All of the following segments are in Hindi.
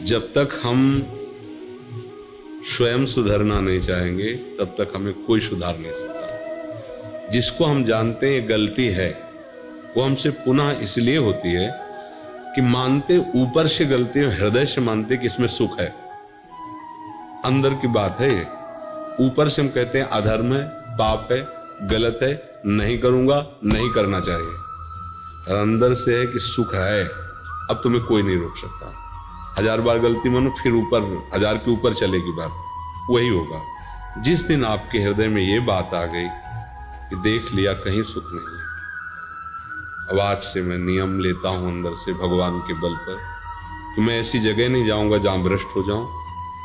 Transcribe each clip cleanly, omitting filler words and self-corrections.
जब तक हम स्वयं सुधरना नहीं चाहेंगे तब तक हमें कोई सुधार नहीं सकता। जिसको हम जानते हैं गलती है वो हमसे पुनः इसलिए होती है कि मानते ऊपर से गलती है, हृदय से मानते कि इसमें सुख है। अंदर की बात है ये। ऊपर से हम कहते हैं अधर्म है, पाप है, गलत है, नहीं करूंगा, नहीं करना चाहिए। और अंदर से है कि सुख है, अब तुम्हें कोई नहीं रोक सकता। 1000 बार गलती मानो, फिर ऊपर 1000 के ऊपर चलेगी बात, वही होगा। जिस दिन आपके हृदय में ये बात आ गई कि देख लिया कहीं सुख नहीं है, अब आज से मैं नियम लेता हूं अंदर से भगवान के बल पर कि मैं ऐसी जगह नहीं जाऊंगा जहां भ्रष्ट हो जाऊं,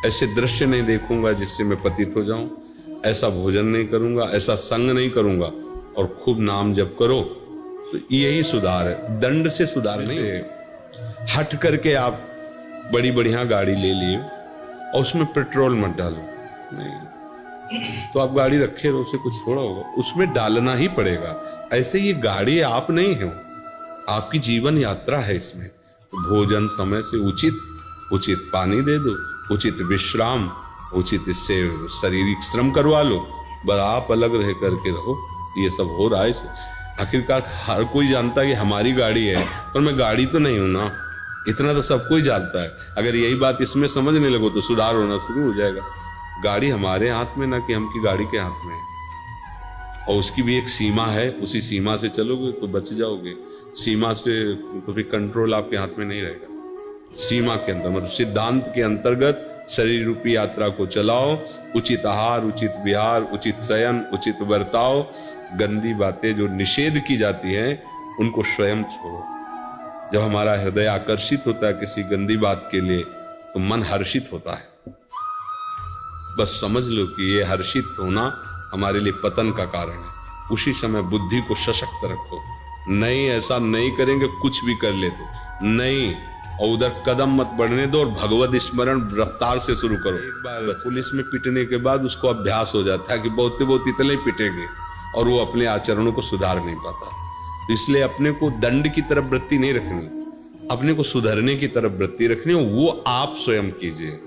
ऐसे दृश्य नहीं देखूंगा जिससे मैं पतित हो जाऊं, ऐसा भोजन नहीं करूंगा, ऐसा संग नहीं करूंगा, और खूब नाम जप करो। तो यही सुधार है, दंड से सुधार नहीं। हट करके आप बड़ी बढ़िया गाड़ी ले लिए और उसमें पेट्रोल मत डालो, नहीं तो आप गाड़ी रखे रहो, उससे कुछ थोड़ा होगा, उसमें डालना ही पड़ेगा। ऐसे ये गाड़ी आप नहीं हो, आपकी जीवन यात्रा है। इसमें तो भोजन समय से उचित पानी दे दो, उचित विश्राम, उचित इससे शारीरिक श्रम करवा लो, बस आप अलग रह करके रहो। ये सब हो रहा है इसे। आखिरकार हर कोई जानता है कि हमारी गाड़ी है, पर मैं गाड़ी तो नहीं हूं ना, इतना तो सब कोई जानता है। अगर यही बात इसमें समझने लगो तो सुधार होना शुरू हो जाएगा। गाड़ी हमारे हाथ में ना कि हम की गाड़ी के हाथ में है, और उसकी भी एक सीमा है, उसी सीमा से चलोगे तो बच जाओगे। सीमा से तो फिर कंट्रोल आपके हाथ में नहीं रहेगा। सीमा के अंदर मतलब सिद्धांत के अंतर्गत शरीर रूपी यात्रा को चलाओ। उचित आहार, उचित विहार, उचित शयन, उचित बर्ताव। गंदी बातें जो निषेध की जाती हैं उनको स्वयं छोड़ो। जब हमारा हृदय आकर्षित होता है किसी गंदी बात के लिए तो मन हर्षित होता है। बस समझ लो कि ये हर्षित होना हमारे लिए पतन का कारण है। उसी समय बुद्धि को सशक्त रखो। नहीं, ऐसा नहीं करेंगे, कुछ भी कर ले तो नहीं, और उधर कदम मत बढ़ने दो, और भगवत स्मरण रफ्तार से शुरू करो। एक बार पुलिस में पिटने के बाद उसको अभ्यास हो जाता है कि बहुत इतने ही पिटेंगे, और वो अपने आचरणों को सुधार नहीं पाता। तो इसलिए अपने को दंड की तरफ वृत्ति नहीं रखनी, अपने को सुधरने की तरफ वृत्ति रखनी, और वो आप स्वयं कीजिए।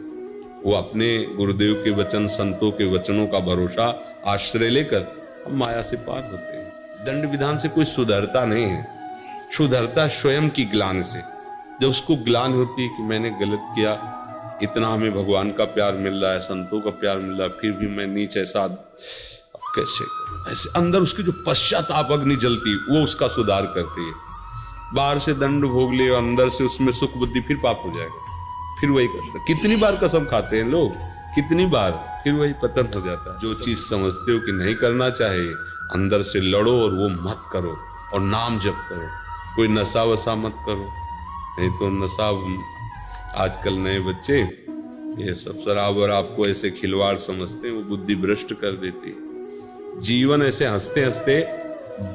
वो अपने गुरुदेव के वचन, संतों के वचनों का भरोसा आश्रय लेकर हम माया से पार होते हैं। दंड विधान से कोई सुधरता नहीं है, सुधरता स्वयं की ग्लानि से। जब उसको ग्लानि होती है कि मैंने गलत किया, इतना हमें भगवान का प्यार मिल रहा है, संतों का प्यार मिल रहा है, फिर भी मैं नीच ऐसा कैसे करूं, ऐसे अंदर उसकी जो पश्चाताप अग्नि जलती वो उसका सुधार करती है। बाहर से दंड भोग ले, अंदर से उसमें सुख बुद्धि, फिर पाप हो जाएगा, फिर वही करता। कितनी बार कसम खाते हैं लोग, कितनी बार, फिर वही पतन हो जाता है। जो चीज समझते हो कि नहीं करना चाहिए, अंदर से लड़ो और वो मत करो, और नाम जप करो। कोई नशा वशा मत करो, नहीं तो नशा, आजकल नए बच्चे ये सब शराब और आपको ऐसे खिलवाड़ समझते हैं, वो बुद्धि भ्रष्ट कर देती है। जीवन ऐसे हंसते हंसते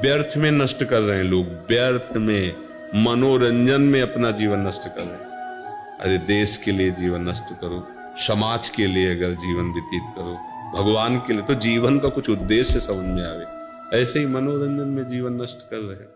व्यर्थ में नष्ट कर रहे हैं लोग, व्यर्थ में, मनोरंजन में अपना जीवन नष्ट कर रहे हैं। अरे देश के लिए जीवन नष्ट करो, समाज के लिए अगर जीवन व्यतीत करो, भगवान के लिए, तो जीवन का कुछ उद्देश्य समझ में आवे। ऐसे ही मनोरंजन में जीवन नष्ट कर रहे हैं।